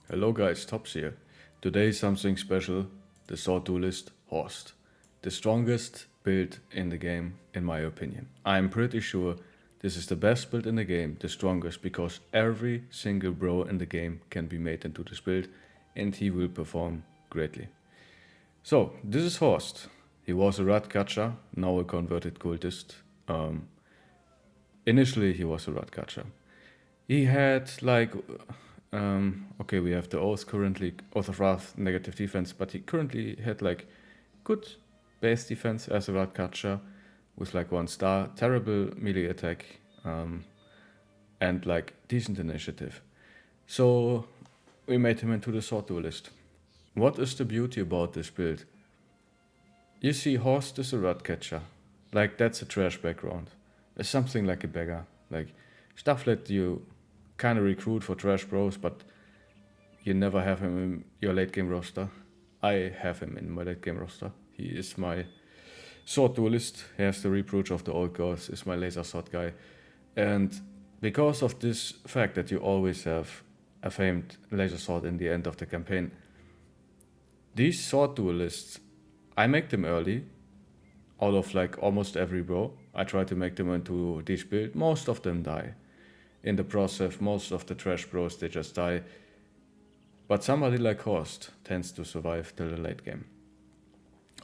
Hello guys, Tops here. Today something special, the Sword Duelist Horst. The strongest build in the game, in my opinion. I'm pretty sure this is the best build in the game, the strongest, because every single bro in the game can be made into this build and he will perform greatly. So, this is Horst. He was a rat catcher, now a converted cultist. Initially, he was a rat catcher. He had like, okay, we have the Oath currently, Oath of Wrath, negative defense, but he currently had like good base defense as a rat catcher with like 1 star, terrible melee attack, and like decent initiative. So we made him into the Sword Duelist. What is the beauty about this build? You see, Horst is a rat catcher. Like, that's a trash background. It's something like a beggar. Like, stuff that you kind of recruit for trash bros, but you never have him in your late game roster. I have him in my late game roster. He is my sword duelist. He has the reproach of the old gods, is my laser sword guy. And because of this fact that you always have a famed laser sword in the end of the campaign, these sword duelists, I make them early, out of like almost every bro. I try to make them into this build. Most of them die. In the process, most of the trash bros, they just die. But somebody like Horst tends to survive till the late game.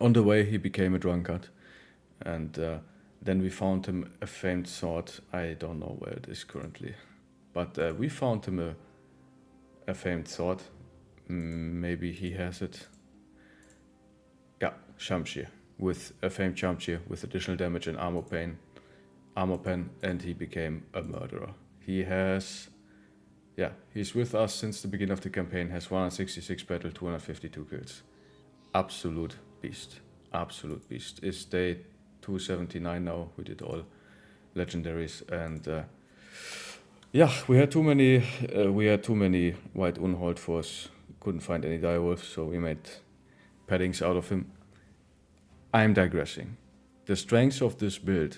On the way, he became a drunkard. And then we found him a famed sword. I don't know where it is currently. But we found him a famed sword. Maybe he has it. Yeah, Shamshir. With a famed Shamshir with additional damage and armor pen, and he became a murderer. He has, yeah, he's with us since the beginning of the campaign, has 166 battle, 252 kills. Absolute beast. Absolute beast. It's day 279 now. We did all legendaries, and yeah, we had too many white unhold for us. Couldn't find any direwolves, so we made paddings out of him. I'm digressing. The strengths of this build,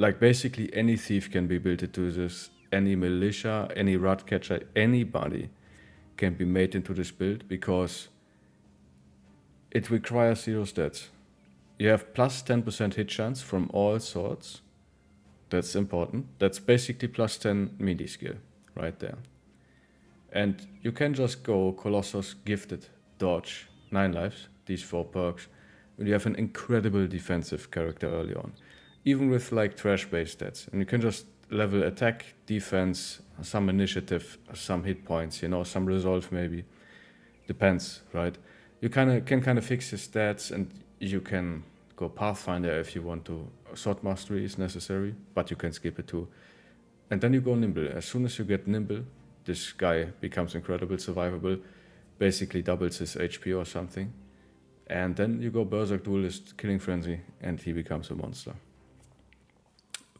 like basically any thief can be built into this, any militia, any rat catcher, anybody can be made into this build because it requires 0 stats. You have plus 10% hit chance from all swords. That's important. That's basically plus 10 melee skill right there. And you can just go Colossus, Gifted, Dodge, 9 lives, these 4 perks, and you have an incredible defensive character early on. Even with like trash-based stats. And you can just level attack, defense, some initiative, some hit points, some resolve maybe. Depends, right? You can kind of fix his stats and you can go Pathfinder if you want to. Sword Mastery is necessary, but you can skip it too. And then you go Nimble. As soon as you get Nimble, this guy becomes incredible survivable, basically doubles his HP or something. And then you go Berserk Duelist, Killing Frenzy, and he becomes a monster.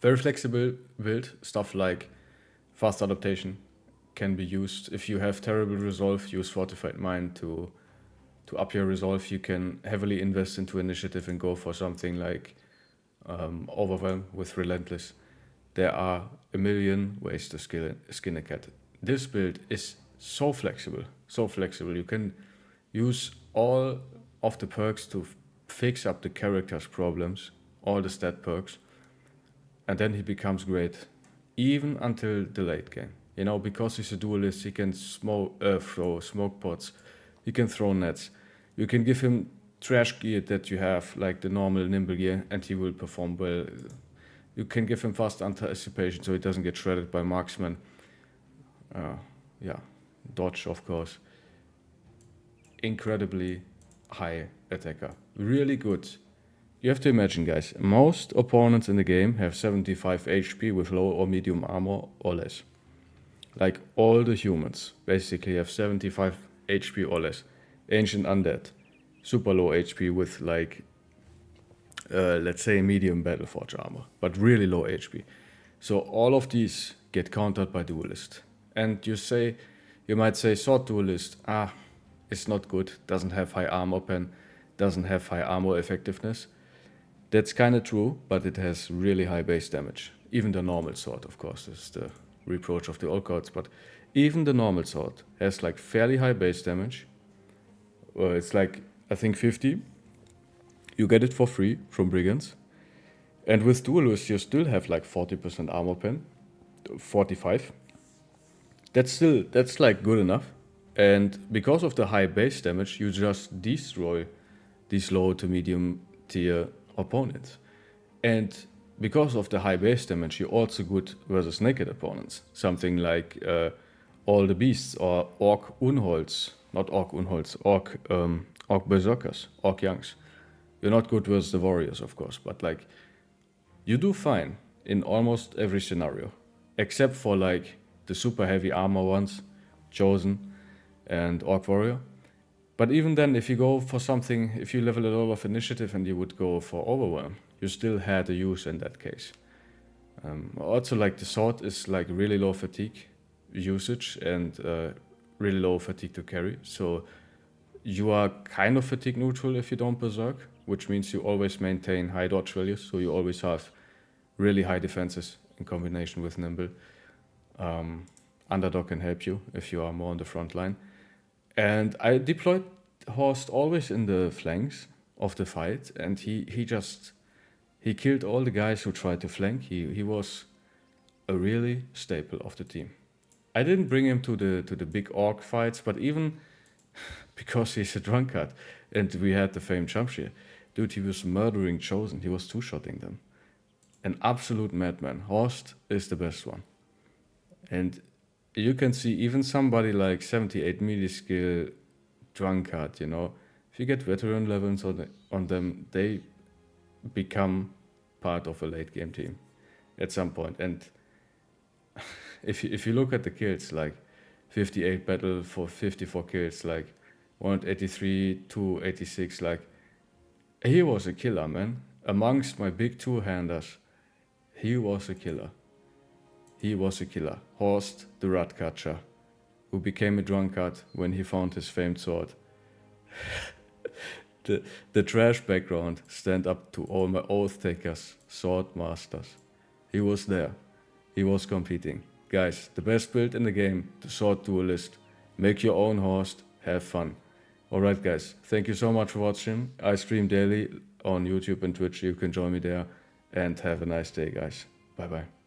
Very flexible build, stuff like fast adaptation can be used. If you have terrible resolve, use Fortified Mind to up your resolve. You can heavily invest into initiative and go for something like Overwhelm with Relentless. There are a million ways to skin a cat. This build is so flexible, so flexible. You can use all of the perks to fix up the character's problems, all the stat perks, and then he becomes great, even until the late game. Because he's a duelist, he can throw smoke pots, he can throw nets. You can give him trash gear that you have, like the normal nimble gear, and he will perform well. You can give him fast anticipation so he doesn't get shredded by marksmen. Yeah, dodge, of course. Incredibly high attacker. Really good. You have to imagine, guys, most opponents in the game have 75 HP with low or medium armor or less. Like all the humans basically have 75 HP or less. Ancient Undead, super low HP with like, let's say medium Battleforge armor, but really low HP. So all of these get countered by Duelist. And you might say Sword Duelist, it's not good, doesn't have high armor pen, doesn't have high armor effectiveness. That's kind of true, but it has really high base damage. Even the normal sword, of course, is the reproach of the old gods, but even the normal sword has like fairly high base damage. It's like, I think 50. You get it for free from Brigands. And with Duelist, you still have like 40% armor pen, 45. That's like good enough. And because of the high base damage, you just destroy these low to medium tier opponents. And because of the high base damage, you're also good versus naked opponents. Something like all the beasts or Orc Unholds, not Orc Unholds, Orc Berserkers, Orc Youngs. You're not good versus the warriors, of course, but like you do fine in almost every scenario, except for like the super heavy armor ones, Chosen and Orc Warrior. But even then, if you go for something, if you level a lot of initiative and you would go for Overwhelm, you still had a use in that case. Also, like the sword is like really low fatigue usage and really low fatigue to carry. So you are kind of fatigue neutral if you don't berserk, which means you always maintain high dodge values. So you always have really high defenses in combination with nimble. Underdog can help you if you are more on the front line. And I deployed Horst always in the flanks of the fight, and he killed all the guys who tried to flank. He was a really staple of the team. I didn't bring him to the big orc fights, but even because he's a drunkard and we had the famed Shamshir, dude, he was murdering Chosen. He was two-shotting them. An absolute madman. Horst is the best one. And you can see even somebody like 78 melee skill drunkard, you know, if you get veteran levels on them, they become part of a late game team at some point. And if you look at the kills, like 58 battle for 54 kills, like 183 to 86, like he was a killer, man. Amongst my big two-handers, he was a killer. He was a killer. Horst, the rat catcher, who became a drunkard when he found his famed sword. The trash background stand up to all my oath takers, sword masters. He was there. He was competing. Guys, the best build in the game, the sword duelist. Make your own Horst, have fun. Alright guys, thank you so much for watching. I stream daily on YouTube and Twitch, you can join me there. And have a nice day guys. Bye bye.